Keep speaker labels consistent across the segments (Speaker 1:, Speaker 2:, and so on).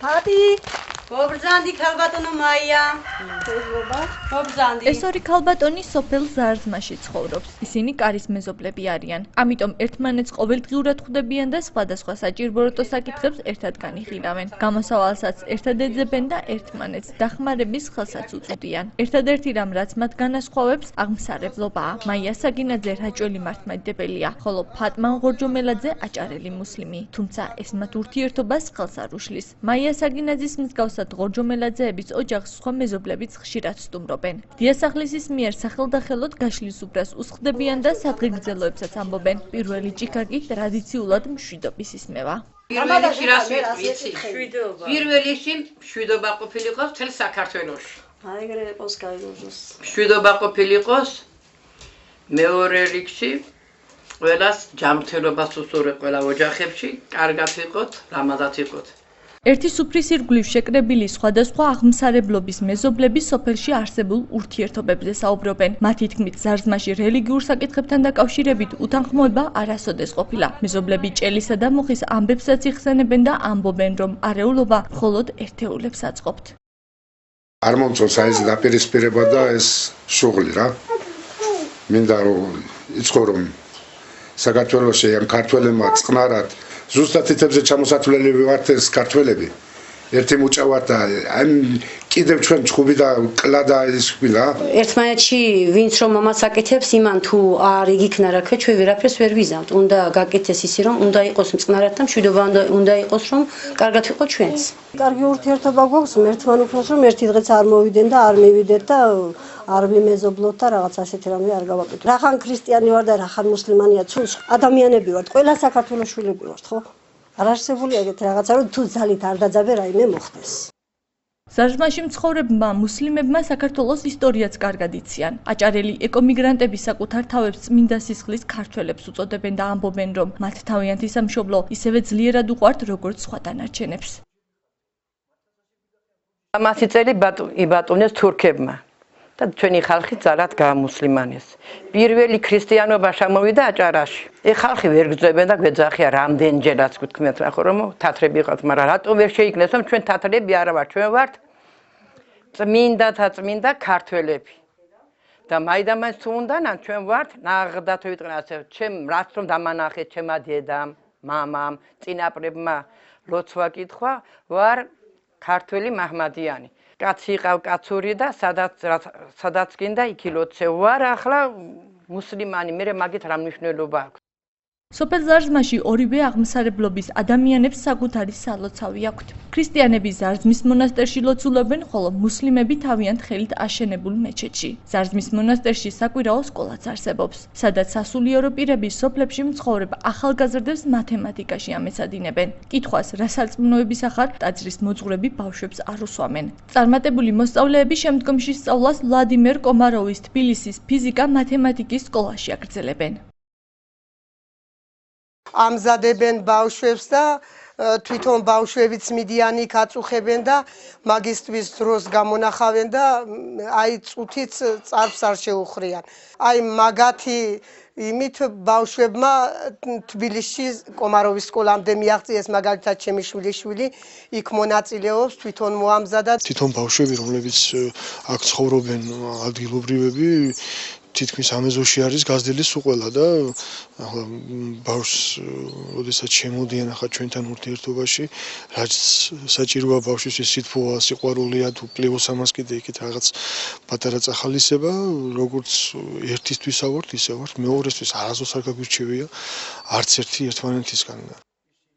Speaker 1: Hadi.
Speaker 2: Გობრძანდი ქალბატონო მაია. გობრძანდი.
Speaker 3: ეს ორი ქალბატონი სოფელ ზარზმაში ცხოვრობს. ისინი კარის მეზობლები არიან. ამიტომ ერთმანეთს ყოველდღიურად ხვდებიან და სხვადასხვა საჭიროებო საკითხებს ერთად განიხილავენ. გამოსავალსაც ერთად ეძებენ და ერთმანეთს დახმარების ხელსაც უწოდიან. ერთადერთი რამ რაც მათ განასხვავებს აღმსარებლობაა. მაია საგინაძე რაჭველი მართლმადიდებელია, ხოლო ფატმა ღორჯომელაძე აჭარელი მუსლიმი. თუმცა ეს მათ ურთიერთობას ხელს არ უშლის. მაია საგინაძის მსგავსად ღორჯომელაძეების ოჯახს სხვა მეზობლებიც ხშირად სტუმრობენ. დიასახლისის მიერ სახელდახელოდ გაშლის უბრას უსხდებიან და სადღეგრძელოებსაც ამბობენ. პირველი ჭიქა კი ტრადიციულად მშვიდობის ისმევა.
Speaker 2: პირველში რას ვიცი? პირველში მშვიდობა ყოფილიყო მთელ საქართველოში.
Speaker 1: აიგრე იყოს გაიგოს.
Speaker 2: მშვიდობა ყოფილიყოს მეორე რიგში ყველას ჯანმრთელობას უსურვე ყველა ოჯახებში, კარგად იყოთ, რამადად იყოთ.
Speaker 3: ერთი სუფრის ირგვლივ შეკრებილი სხვადასხვა აღმსარებლობის მეზობლები სოფელში არსებულ ურთიერთობებზე საუბრობენ. მათი თქმით, ზარზმაში რელიგიურ საკითხებთან დაკავშირებით უთანხმოება არასოდეს ყოფილა. მეზობლები ჭელისა და მუხის ამბებსაც იხსენებენ და ამბობენ, რომ არეულობა მხოლოდ ერთეულებს აწყობთ.
Speaker 4: არ მომწონს აი ეს დაპირისპირება და ეს შუღლი რა. მინდა რომ იცხოვრო საქართველოში ან ქართველებმა წყნარად ზუსტად თითებზე ჩამოსათვლელები ვართ ეს ქართველები. ერთი მუჭა ვართ და ან კიდევ ჩვენ ჩხუბი და კლა და ის ხვილა.
Speaker 5: ერთმანეთში ვინც რომ ამას აკეთებს, იმან თუ არ იგიქნა რა ქვია, ჩვენ ვერაფერს ვერ ვიზამთ. უნდა გაკეთდეს ისე რომ უნდა იყოს მწყნარად და მშვიდობა უნდა იყოს რომ კარგად ვიყო ჩვენც.
Speaker 1: კარგი ურთიერთობა გვაქვს, ერთმან უფროს რომ ერთი დღეც არ მოვიდენ და არ მივიდეთ და არ ვიმეზობლოთ და რაღაც ასეთი რამე არ გავაკეთოთ. რახან ქრისტიანი ვარ და რახან მუსლიმანია, ცუს ადამიანები ვართ, ყველა საქართველოს შვილები ვართ, ხო? არ არსებული ეგეთ რაღაცა რომ თუ ძალით არ დაძაბე რაიმე მოხდეს.
Speaker 3: ზარზმაში მცხოვრებმა მუსლიმებმა საქართველოს ისტორიაც კარგად იციან. აჭარელი ეკომიგრანტები საკუთარ თავებს წმინდა სისხლის ქართველებს უწოდებენ და ამბობენ, რომ მათ თავიანთი სამშობლო ისევე ძლიერად უყვართ, როგორც სხვა დანარჩენებს.
Speaker 2: ამასი წელი იბატონეს თურქებმა. და ჩვენი ხალხი ძალად გაამუსლიმანეს. პირველი ქრისტიანობა შემოვიდა აჭარაში. ეს ხალხი ვერ გძებენ და გვეძახიან რამდენჯერაც გთქმეთ რა ხო რომ თათრები იყავთ, მაგრამ რატომ ვერ შეიქმნეს რომ ჩვენ თათრები არა ვართ, ჩვენ ვართ წმინდა ქართველები. და მაიდამაინც თუ უნდანან ჩვენ ვართ ნაღდათ ვიტყვი ასე, ჩემ რაც რომ დამანახეთ ჩემმა დედამ, მამამ, წინაპრებმა ლოცვა კითხვა, ვარ ქართველი მაჰმადიანი. კაცი იყავ კაცური და სადაც გინდა იქ ლოცე ვარ, ახლა მუსლიმანი, მე მაგით რა მნიშვნელობა აქვს.
Speaker 3: სოფელ ზარზმაში ორივე აღმსარებლობის ადამიანებს საკუთარი სალოცავი აქვთ. ქრისტიანები ზარზმის მონასტერში ლოცულობენ, ხოლო მუსლიმები თავიანთ ხელით აშენებულ მეჩეთში. ზარზმის მონასტერში საკვირაო სკოლაც არსებობს, სადაც სასულიერო პირები სოფლებში მცხოვრებ ახალგაზრდებს მათემატიკაში ამეცადინებენ. კითხვას, რა სარწმუნოების ახარ ტაძრის მოძღვრები ბავშვებს არ უსვამენ. წარმატებული მოსწავლეები შემდგომში სწავლას ვლადიმერ კომაროვის თბილისის ფიზიკა-მათემატიკის სკოლაში აგრძელებენ.
Speaker 6: ამზადებენ ბავშვებს და თვითონ ბავშვებიც მიდიან იქ აწუხებენ და მაგისტრის დროს გამონახავენ და აი წუთიც წარფს არ შეუხრიან. აი მაგათი იმით ბავშვებმა თბილისში კომაროვის სკოლამდე მიაღწიეს, მაგალითად ჩემი შვილიშვილი იქ მონაწილეობს, თვითონ მოამზადა.
Speaker 7: თვითონ ბავშვები, რომლებიც აქ ცხოვრობენ ადგილობრივები, თითქმის ამეზოში არის გაზრდილი სუყველა და ახლა ბავშვს როდესაც შემოდიან ახლა ჩვენთან ურთიერთობაში, რაც საჭიროა ბავშვისთვის სითბოა, სიყვარულია, თუ პლევოს ამას კიდე იქით რაღაც პატარა წახალისება, როგორც ერთისთვის ავართ, ისე ვართ, მეორესთვის არასდროს არ გაგვირჩევია არც ერთი ერთმანეთისგან.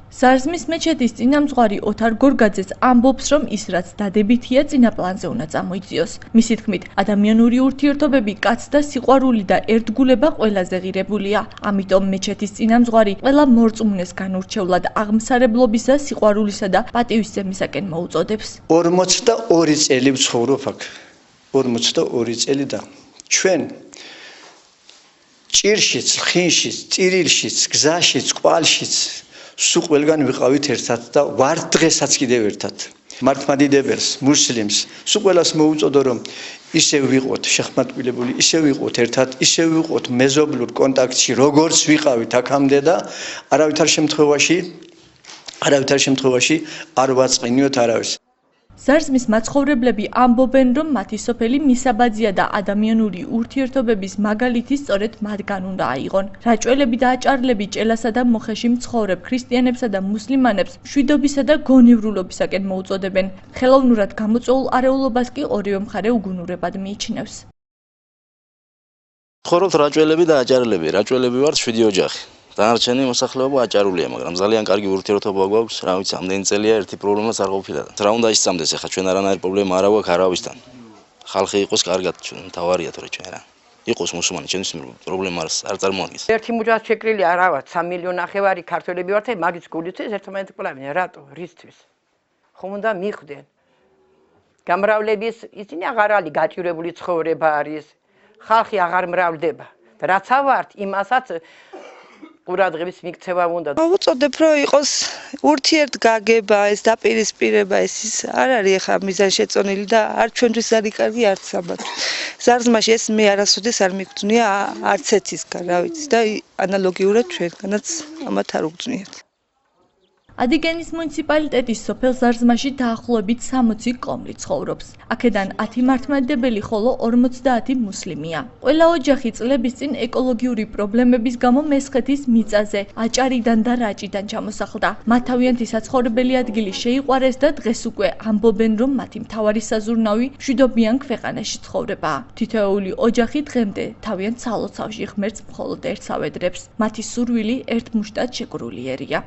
Speaker 3: ზარზმის მეჩეთის წინამძღვარი ოთარ გორგაძეს ამბობს, რომ ის რაც დადებითია წინა პლანზე უნდა წამოიწიოს. მისი თქმით, ადამიანური ურთიერთობები, კაც და სიყვარული და ერთგულება ყველაზე ღირებულია. ამიტომ მეჩეთის წინამძღვარი ყველა მორწმუნეს განურჩევლად აღმსარებლობისა, სიყვარულისა და პატივისცემისაკენ მოუწოდებს.
Speaker 8: 42 წელი ვცხოვრობ აქ. 42 წელი და ჩვენ ჭირშიც, ხინშიც, წირილშიც, გზაშიც, ყვალშიც სულ ყველგან ვიყავით ერთად და ვარ დღესაც კიდევ ერთად. მართლმადიდებელს, მუსლიმს, სულ ყველას მოუწოდო რომ ისევ ვიყოთ შეხმატკილებული, ისევ ვიყოთ ერთად, ისევ ვიყოთ მეზობლურ კონტაქტში, როგორც ვიყავით აქამდე და არავითარ შემთხვევაში არავითარ შემთხვევაში არ ვაწყენიოთ არავის.
Speaker 3: ზარზმის მაცხოვრებლები ამბობენ, რომ მათი სოფელი მისაბაძია და ადამიანური ურთიერთობების მაგალითი სწორედ მათგან უნდა აიღონ. რაჭველები და აჭარლები ჭელასა და მოხეში მცხოვრებ ქრისტიანებსა და მუსლიმანებს მშვიდობისა და გონივრულობისაკენ მოუწოდებენ. ხელოვნურად გამოწვეულ არეულობას კი ორივე მხარე უგუნურებად მიიჩნევს.
Speaker 9: ცხოვრობთ რაჭველები და აჭარლები. რაჭველები ვართ 7 ოჯახი. დანარჩენი მოსახლეობა აჭარულია, მაგრამ ძალიან კარგი ურთიერთობა გვაქვს, რა ვიცი, ამდენი წელია ერთი პრობლემაც არ ყოფილა. რა უნდა ისწამდეს ახლა ჩვენ არანაირი პრობლემა არ აქვს არავისთან. ხალხი იყოს კარგად, ჩვენ თავარია თორე ჩვენ რა. იყოს მუსულმანი, ჩვენთვის პრობლემა არ წარმოადგენს.
Speaker 2: ერთი მუჯაც შეკრილი არა ვარ, 3 მილიონი ნახევარი ქართველები ვართ, მაგის გულისთვის ერთმანეთს კლავენ. რატო? რისთვის? ხომ უნდა მიხვდნენ. გამრავლების ისინი აღარ არის გაჭირებული ცხოვრება არის. ხალხი აღარ მრავლდება. და რაც ავართ, იმასაც ყურადღების მიქცევა უნდა.
Speaker 10: მოვუწოდებ, რომ იყოს ურთიერთგაგება, ეს დაპირისპირება, ეს არ არის ახლა მიზანშეწონილი და არ ჩვენთვის არის კარგი არც საბათო. ზარზმაში ეს მე არასოდეს არ მიგწვნია არც ერთისგან, რა ვიცი და ანალოგიურად ჩვენგანაც ამათ არ უგწნიათ.
Speaker 3: ადიგენის მუნიციპალიტეტის სოფელ ზარზმაში დაახლოებით 60 კომლი ცხოვრობს. აქედან 10 მართლმადიდებელი, ხოლო 50 მუსლიმია. ყველა ოჯახი წლების წინ ეკოლოგიური პრობლემების გამო მესხეთის მიწაზე, აჭარიდან და რაჭიდან ჩამოსახლდა. მათ თავიანთი საცხოვრებელი ადგილი შეიყვარეს და დღეს უკვე ამბობენ, რომ მათი მთავარი საზრუნავი მშვიდობიან ქვეყანაში ცხოვრებაა. თითოეული ოჯახი დღემდე თავიანთ სალოცავში ღმერთს მხოლოდ ერთს ავედრებს. მათი სურვილი ერთ მუშტად შეკრულიერია.